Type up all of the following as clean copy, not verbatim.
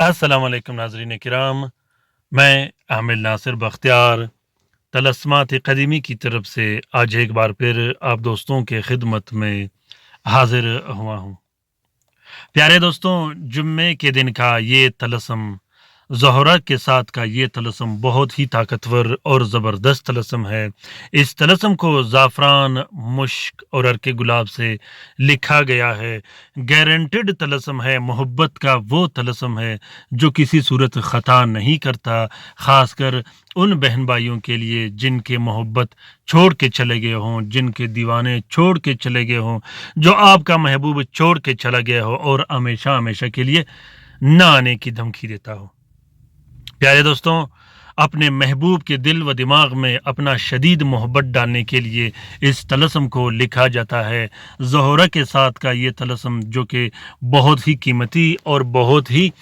अस्सलाम वालेकुम नाज़रीन किराम। मैं आमिर नासिर बख्तियार तलस्मात क़दीमी की तरफ से आज एक बार फिर आप दोस्तों के खिदमत में हाजिर हुआ हूँ। प्यारे दोस्तों, जुम्मे के दिन का ये तलस्म, ज़ोहरा के साथ का ये तलस्म बहुत ही ताकतवर और ज़बरदस्त तलस्म है। इस तलस्म को ज़ाफ़रान, मुश्क और अर्के गुलाब से लिखा गया है। गारंटेड तलस्म है, मोहब्बत का वो तलस्म है जो किसी सूरत ख़ता नहीं करता, ख़ासकर उन बहन भाइयों के लिए जिनके मोहब्बत छोड़ के चले गए हों, जिनके दीवाने छोड़ के चले गए हों, जो आपका महबूब छोड़ के चला गया हो और हमेशा हमेशा के लिए ना आने की धमकी देता हो। प्यारे दोस्तों, अपने महबूब के दिल व दिमाग में अपना शदीद मोहब्बत डालने के लिए इस तलस्म को लिखा जाता है। ज़ोहरा के साथ का ये तलस्म जो कि बहुत ही कीमती और बहुत ही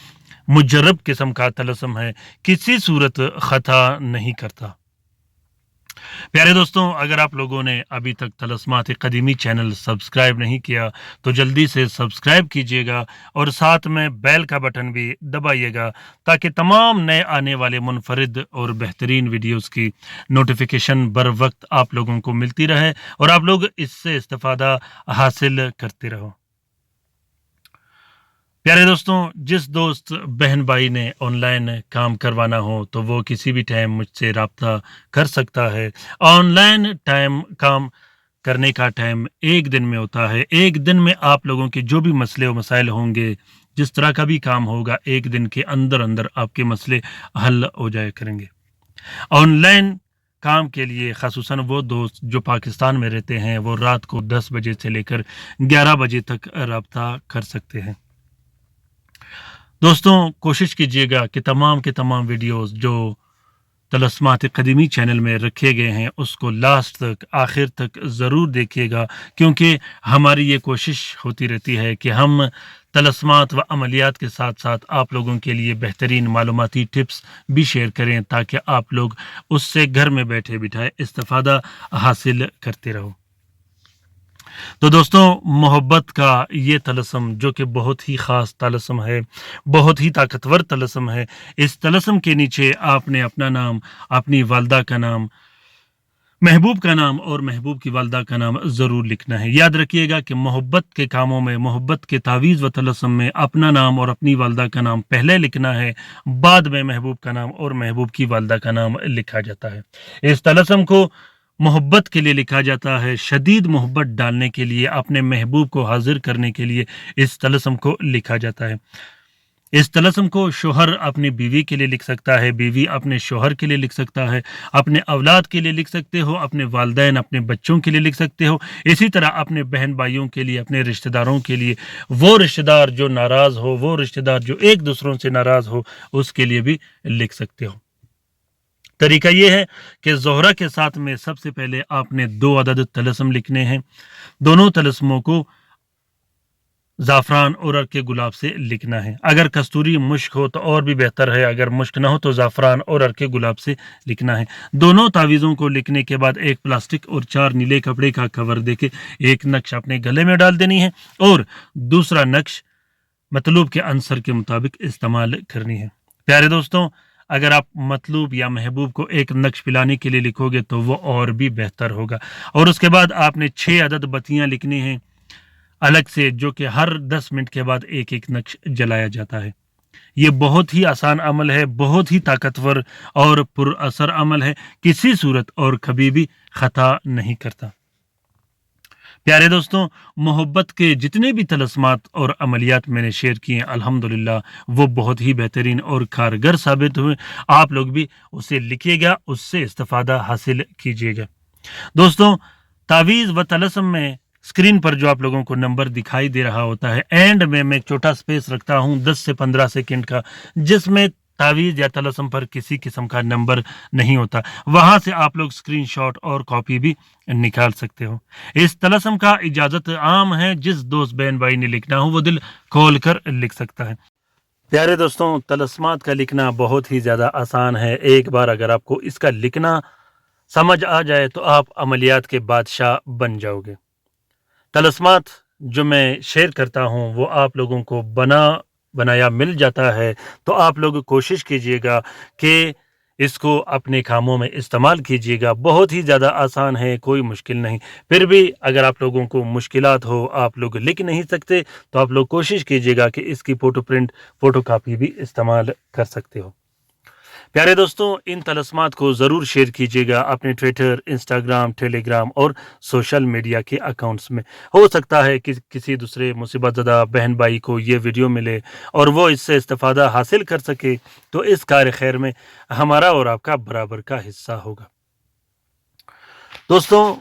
मुजर्रब किस्म का तलस्म है, किसी सूरत ख़ता नहीं करता। प्यारे दोस्तों, अगर आप लोगों ने अभी तक तलस्मात क़दीमी चैनल सब्सक्राइब नहीं किया तो जल्दी से सब्सक्राइब कीजिएगा और साथ में बेल का बटन भी दबाइएगा ताकि तमाम नए आने वाले मुनफरिद और बेहतरीन वीडियोस की नोटिफिकेशन बर वक्त आप लोगों को मिलती रहे और आप लोग इससे इस्तिफ़ादा हासिल करते रहो। प्यारे दोस्तों, जिस दोस्त बहन भाई ने ऑनलाइन काम करवाना हो तो वो किसी भी टाइम मुझसे रब्ता कर सकता है। ऑनलाइन टाइम काम करने का टाइम एक दिन में होता है। एक दिन में आप लोगों के जो भी मसले व मसाइल होंगे, जिस तरह का भी काम होगा, एक दिन के अंदर अंदर आपके मसले हल हो जाया करेंगे। ऑनलाइन काम के लिए ख़ासुसन वो दोस्त जो पाकिस्तान में रहते हैं वो रात को 10 बजे से लेकर 11 बजे तक रब्ता कर सकते हैं। दोस्तों, कोशिश कीजिएगा कि तमाम के तमाम वीडियोस जो तलस्मात क़दीमी चैनल में रखे गए हैं उसको लास्ट तक, आखिर तक ज़रूर देखिएगा, क्योंकि हमारी ये कोशिश होती रहती है कि हम तलस्मात व अमलियात के साथ साथ आप लोगों के लिए बेहतरीन मालूमाती टिप्स भी शेयर करें ताकि आप लोग उससे घर में बैठे बिठाए इस्तिफ़ादा हासिल करते रहो। तो दोस्तों, मोहब्बत का ये तलस्म जो कि बहुत ही ख़ास तलस्म है, बहुत ही ताकतवर तलस्म है, इस तलस्म के नीचे आपने अपना नाम, अपनी वालदा का नाम, महबूब का नाम और महबूब की वालदा का नाम ज़रूर लिखना है। याद रखिएगा कि मोहब्बत के कामों में, मोहब्बत के तावीज़ व तलस्म में अपना नाम और अपनी वालदा का नाम पहले लिखना है, बाद में महबूब का नाम और महबूब की वालदा का नाम लिखा जाता है। इस तलस्म को मोहब्बत के लिए लिखा जाता है, शदीद मोहब्बत डालने के लिए, अपने महबूब को हाजिर करने के लिए इस तलस्म को लिखा जाता है। इस तलस्म को शोहर अपनी बीवी के लिए लिख सकता है, बीवी अपने शोहर के लिए लिख सकता है, अपने औलाद के लिए लिख सकते हो, अपने वालदैन, अपने बच्चों के लिए लिख सकते हो, इसी तरह अपने बहन भाइयों के लिए, अपने रिश्तेदारों के लिए, वो रिश्तेदार जो नाराज़ हो, वो रिश्तेदार जो एक दूसरों से नाराज़ हो, उसके लिए भी लिख सकते हो। तरीका ये है कि ज़ोहरा के साथ में सबसे पहले आपने 2 अदद तलस्म लिखने हैं। दोनों तलस्मों को ज़ाफ़रान और अर्के गुलाब से लिखना है। अगर कस्तूरी मुश्क हो तो और भी बेहतर है, अगर मुश्क ना हो तो ज़ाफ़रान और अर्के गुलाब से लिखना है। दोनों तावीज़ों को लिखने के बाद एक प्लास्टिक और 4 नीले कपड़े का कवर देके एक नक्श अपने गले में डाल देनी है और दूसरा नक्श मतलूब के अंसर के मुताबिक इस्तेमाल करनी है। प्यारे दोस्तों, अगर आप मतलूब या महबूब को एक नक्श पिलाने के लिए लिखोगे तो वो और भी बेहतर होगा। और उसके बाद आपने 6 अदद बत्तियां लिखनी हैं अलग से, जो कि हर 10 मिनट के बाद एक एक नक्श जलाया जाता है। ये बहुत ही आसान अमल है, बहुत ही ताकतवर और पुरअसर अमल है, किसी सूरत और कभी भी ख़ता नहीं करता। प्यारे दोस्तों, मोहब्बत के जितने भी तलस्मात और अमलियात मैंने शेयर किए हैं अल्हम्दुलिल्लाह वो बहुत ही बेहतरीन और कारगर साबित हुए। आप लोग भी उसे लिखिएगा, उससे इस्तिफ़ादा हासिल कीजिएगा। दोस्तों, तावीज़ व तलस्म में स्क्रीन पर जो आप लोगों को नंबर दिखाई दे रहा होता है, एंड में मैं छोटा स्पेस रखता हूँ 10 से 15 सेकंड का, जिसमें तावीज़ या तलस्म पर किसी किस्म का नंबर नहीं होता। वहां से आप लोग स्क्रीनशॉट और कॉपी भी निकाल सकते हो। इस तलस्म का इजाज़त आम है, जिस दोस्त बहन भाई ने लिखना हो वो दिल खोल कर लिख सकता है। प्यारे दोस्तों, तलस्मात का लिखना बहुत ही ज़्यादा आसान है। एक बार अगर आपको इसका लिखना समझ आ जाए तो आप अमलियात के बादशाह बन जाओगे। तलस्मात जो मैं शेयर करता हूँ वो आप लोगों को बना بنایا مل جاتا ہے تو آپ لوگ کوشش کیجیے گا کہ اس کو اپنے کاموں میں استعمال کیجیے گا. بہت ہی زیادہ آسان ہے, کوئی مشکل نہیں. پھر بھی اگر آپ لوگوں کو مشکلات ہو, آپ لوگ لکھ نہیں سکتے, تو آپ لوگ کوشش کیجیے گا کہ اس کی فوٹو کاپی بھی استعمال کر سکتے ہو. پیارے دوستوں, ان طلسمات کو ضرور شیئر کیجیے گا اپنے ٹویٹر, انسٹاگرام, ٹیلی گرام اور سوشل میڈیا کے اکاؤنٹس میں. ہو سکتا ہے کہ کسی دوسرے مصیبت زدہ بہن بھائی کو یہ ویڈیو ملے اور وہ اس سے استفادہ حاصل کر سکے, تو اس کار خیر میں ہمارا اور آپ کا برابر کا حصہ ہوگا. دوستوں,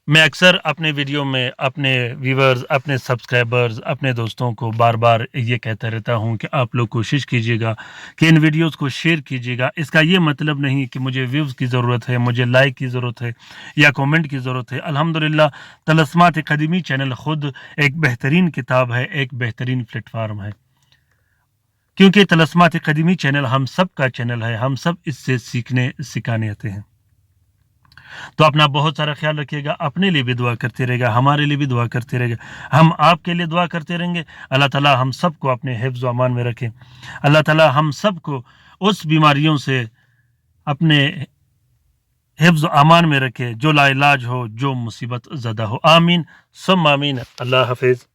میں اکثر اپنے ویڈیو میں اپنے ویورز, اپنے سبسکرائبرز, اپنے دوستوں کو بار بار یہ کہتا رہتا ہوں کہ آپ لوگ کوشش کیجیے گا کہ ان ویڈیوز کو شیئر کیجیے گا. اس کا یہ مطلب نہیں کہ مجھے ویوز کی ضرورت ہے, مجھے لائک کی ضرورت ہے یا کومنٹ کی ضرورت ہے. الحمدللہ طلسمات قدیمی چینل خود ایک بہترین کتاب ہے, ایک بہترین پلیٹ فارم ہے, کیونکہ طلسمات قدیمی چینل ہم سب کا چینل ہے. ہم سب اس سے سیکھنے سکھانے آتے ہیں. تو اپنا بہت سارا خیال رکھیے گا, اپنے لیے بھی دعا کرتے رہے گا, ہمارے لیے بھی دعا کرتے رہے گا, ہم آپ کے لیے دعا کرتے رہیں گے. اللہ تعالی ہم سب کو اپنے حفظ و امان میں رکھے. اللہ تعالی ہم سب کو اس بیماریوں سے اپنے حفظ و امان میں رکھے جو لا علاج ہو, جو مصیبت زدہ ہو. آمین ثم آمین. اللہ حافظ.